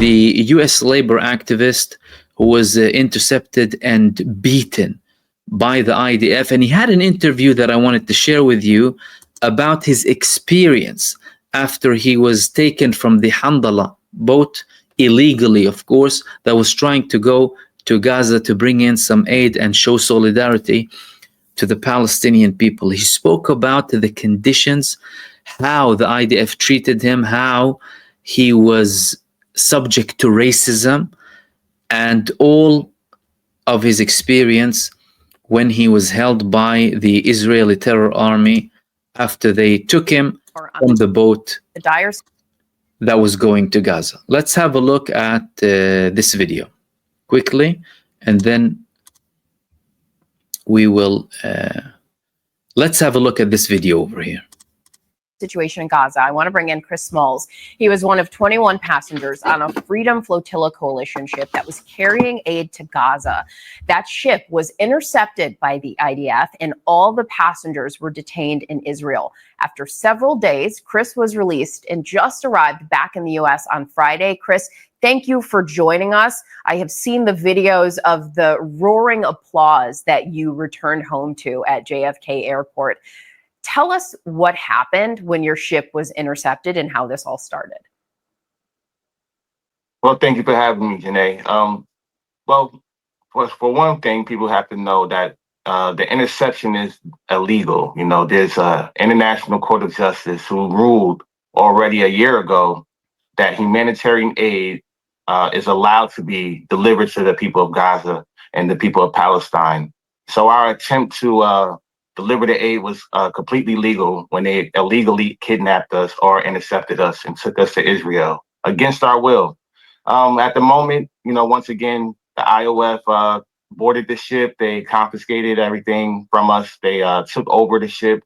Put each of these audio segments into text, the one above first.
the US labor activist who was intercepted and beaten by the IDF. And he had an interview that I wanted to share with you about his experience after he was taken from the Handala boat, illegally, of course, that was trying to go to Gaza to bring in some aid and show solidarity to the Palestinian people. He spoke about the conditions, how the IDF treated him, how he was subject to racism, and all of his experience when he was held by the Israeli terror army after they took him from the boat that was going to Gaza. Let's have a look at this video quickly, and then we will let's have a look at this video over here. Situation in Gaza. I want to bring in Chris Smalls. He was one of 21 passengers on a Freedom Flotilla coalition ship that was carrying aid to Gaza. That ship was intercepted by the IDF and all the passengers were detained in Israel. After several days, Chris was released and just arrived back in the US on Friday. Chris, thank you for joining us. I have seen the videos of the roaring applause that you returned home to at JFK Airport. Tell us what happened when your ship was intercepted and how this all started. Well, thank you for having me, Janae. Well, for one thing, people have to know that the interception is illegal. You know, there's an International Court of Justice who ruled already a year ago that humanitarian aid is allowed to be delivered to the people of Gaza and the people of Palestine. So our attempt to deliver the aid was completely legal when they illegally kidnapped us or intercepted us and took us to Israel against our will. At the moment, you know, once again, the IOF boarded the ship. They confiscated everything from us. They took over the ship.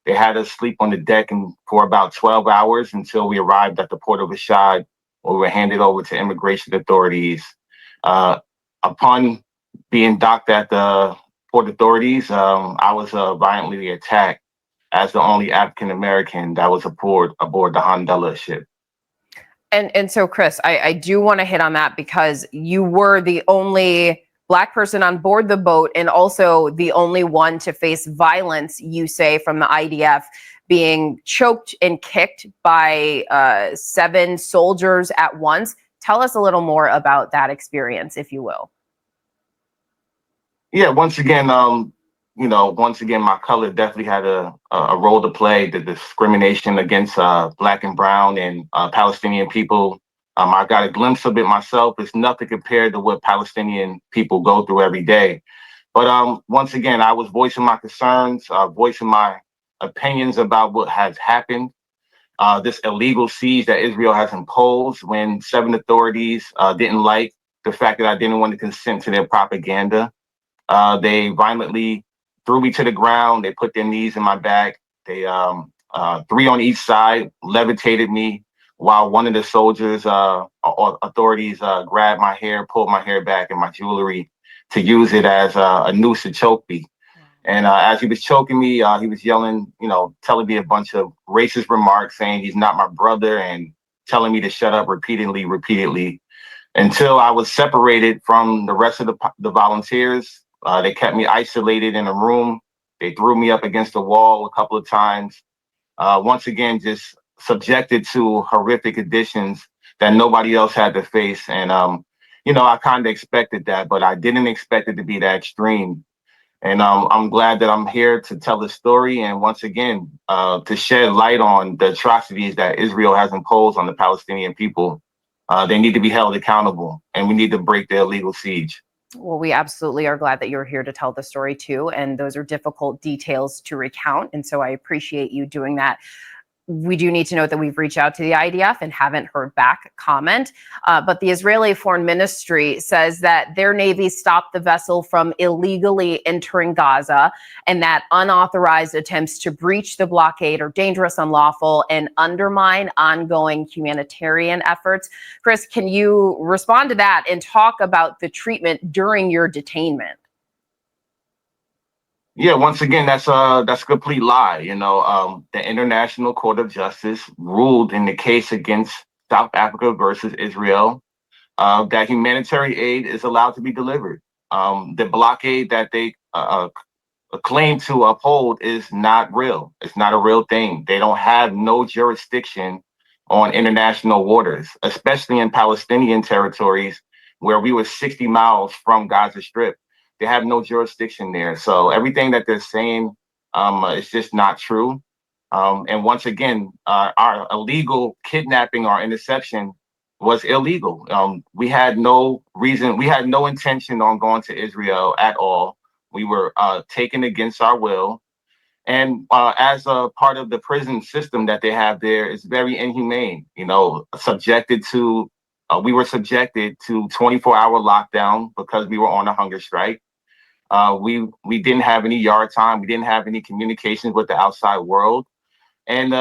They had us sleep on the deck for about 12 hours until we arrived at the port of Rashad, where we were handed over to immigration authorities. Upon being docked at the port authorities, I was violently attacked as the only African American that was aboard the Handala ship. And so, Chris, I do want to hit on that because you were the only Black person on board the boat and also the only one to face violence, you say, from the IDF, being choked and kicked by 7 soldiers at once. Tell us a little more about that experience, if you will. Yeah, once again, my color definitely had a role to play. The discrimination against Black and brown and Palestinian people. I got a glimpse of it myself. It's nothing compared to what Palestinian people go through every day. But once again, I was voicing my concerns, voicing my opinions about what has happened. This illegal siege that Israel has imposed when 7 authorities didn't like the fact that I didn't want to consent to their propaganda. They violently threw me to the ground. They put their knees in my back. They 3 on each side levitated me while one of the soldiers or authorities grabbed my hair, pulled my hair back and my jewelry to use it as a noose to choke me. And as he was choking me, he was yelling, telling me a bunch of racist remarks, saying he's not my brother and telling me to shut up repeatedly, until I was separated from the rest of the volunteers. They kept me isolated in a room. They threw me up against the wall a couple of times. Once again, just subjected to horrific conditions that nobody else had to face. And, I kind of expected that, but I didn't expect it to be that extreme. And I'm glad that I'm here to tell the story and once again, to shed light on the atrocities that Israel has imposed on the Palestinian people. They need to be held accountable and we need to break the illegal siege. Well, we absolutely are glad that you're here to tell the story too. And those are difficult details to recount. And so I appreciate you doing that. We do need to note that we've reached out to the IDF and haven't heard back comment. But the Israeli Foreign Ministry says that their Navy stopped the vessel from illegally entering Gaza and that unauthorized attempts to breach the blockade are dangerous, unlawful, and undermine ongoing humanitarian efforts. Chris, can you respond to that and talk about the treatment during your detainment? Yeah, once again, that's a complete lie. The International Court of Justice ruled in the case against South Africa versus Israel that humanitarian aid is allowed to be delivered. The blockade that they claim to uphold is not real. It's not a real thing. They don't have no jurisdiction on international waters, especially in Palestinian territories where we were 60 miles from Gaza Strip. They have no jurisdiction there. So everything that they're saying is just not true. And once again, our illegal kidnapping or interception was illegal. We had no reason, we had no intention on going to Israel at all. We were taken against our will. And as a part of the prison system that they have there, it's very inhumane. You know, we were subjected to 24-hour lockdown because we were on a hunger strike. We didn't have any yard time. We didn't have any communications with the outside world. And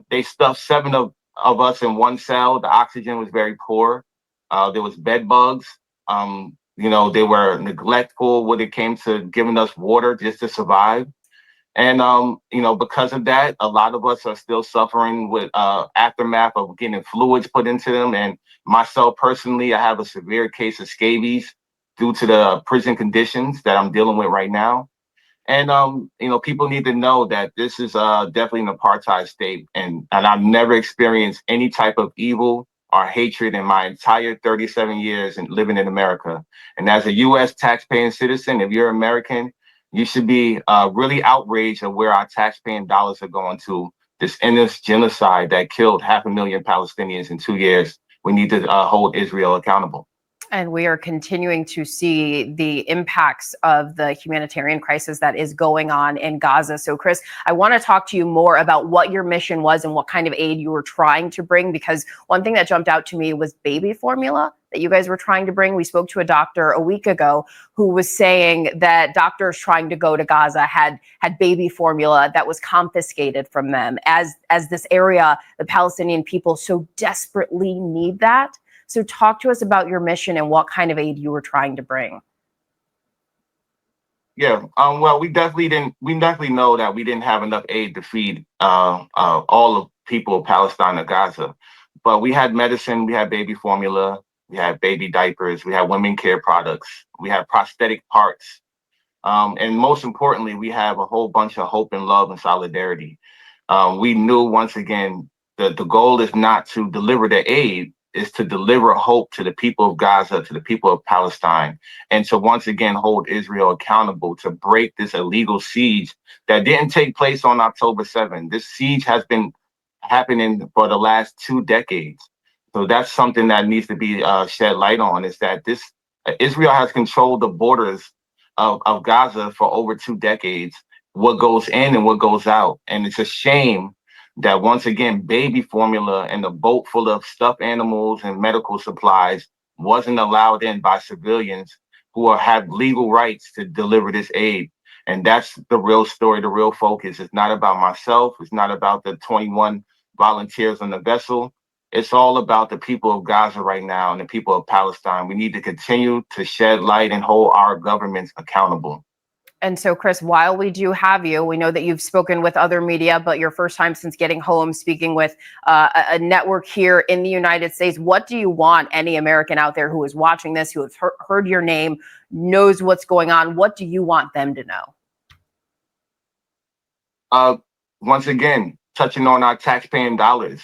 they stuffed seven of us in one cell. The oxygen was very poor. There was bed bugs. They were neglectful when it came to giving us water just to survive. And because of that, a lot of us are still suffering with aftermath of getting fluids put into them. And myself personally, I have a severe case of scabies due to the prison conditions that I'm dealing with right now. And people need to know that this is definitely an apartheid state, and I've never experienced any type of evil or hatred in my entire 37 years in living in America. And as a U.S. taxpaying citizen, if you're American, you should be really outraged at where our taxpaying dollars are going to. This endless genocide that killed 500,000 Palestinians in 2 years. We need to hold Israel accountable. And we are continuing to see the impacts of the humanitarian crisis that is going on in Gaza. So, Chris, I want to talk to you more about what your mission was and what kind of aid you were trying to bring, because one thing that jumped out to me was baby formula that you guys were trying to bring. We spoke to a doctor a week ago who was saying that doctors trying to go to Gaza had baby formula that was confiscated from them as this area, the Palestinian people so desperately need that. So talk to us about your mission and what kind of aid you were trying to bring. Yeah, well, we definitely know that we didn't have enough aid to feed all of people of Palestine or Gaza. But we had medicine, we had baby formula, we had baby diapers, we had women care products, we had prosthetic parts. And most importantly, we have a whole bunch of hope and love and solidarity. We knew once again that the goal is not to deliver the aid, is to deliver hope to the people of Gaza, to the people of Palestine, and to once again hold Israel accountable to break this illegal siege that didn't take place on October 7th. This siege has been happening for the last 2 decades. So that's something that needs to be shed light on, is that this Israel has controlled the borders of Gaza for over 2 decades, what goes in and what goes out. And it's a shame that once again, baby formula and a boat full of stuffed animals and medical supplies wasn't allowed in by civilians who have legal rights to deliver this aid. And that's the real story, the real focus. It's not about myself. It's not about the 21 volunteers on the vessel. It's all about the people of Gaza right now and the people of Palestine. We need to continue to shed light and hold our governments accountable. And so, Chris, while we do have you, we know that you've spoken with other media, but your first time since getting home speaking with a network here in the United States. What do you want any American out there who is watching this, who has heard your name, knows what's going on? What do you want them to know? Once again, touching on our taxpaying dollars,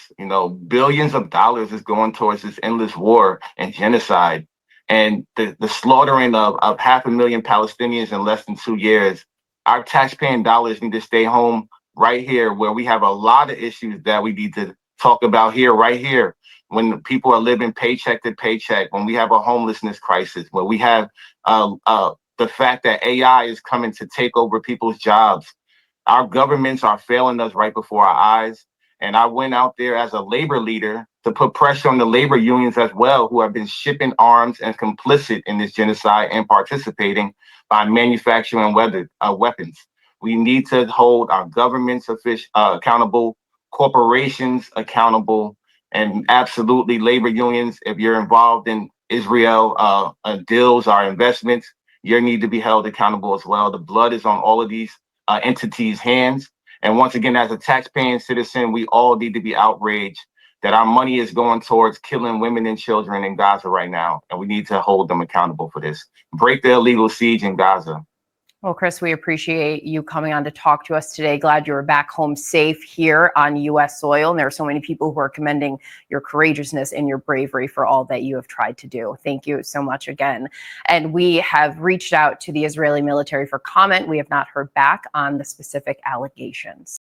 billions of dollars is going towards this endless war and genocide. And the slaughtering of 500,000 Palestinians in less than 2 years. Our taxpaying dollars need to stay home right here, where we have a lot of issues that we need to talk about here, right here. When people are living paycheck to paycheck, when we have a homelessness crisis, when we have the fact that AI is coming to take over people's jobs. Our governments are failing us right before our eyes. And I went out there as a labor leader to put pressure on the labor unions as well, who have been shipping arms and complicit in this genocide and participating by manufacturing weapons. We need to hold our governments accountable, corporations accountable, and absolutely labor unions. If you're involved in Israel deals or investments, you need to be held accountable as well. The blood is on all of these entities' hands. And once again, as a taxpaying citizen, we all need to be outraged that our money is going towards killing women and children in Gaza right now, and we need to hold them accountable for this. Break the illegal siege in Gaza. Well, Chris, we appreciate you coming on to talk to us today. Glad you were back home safe here on U.S. soil. And there are so many people who are commending your courageousness and your bravery for all that you have tried to do. Thank you so much again. And we have reached out to the Israeli military for comment. We have not heard back on the specific allegations.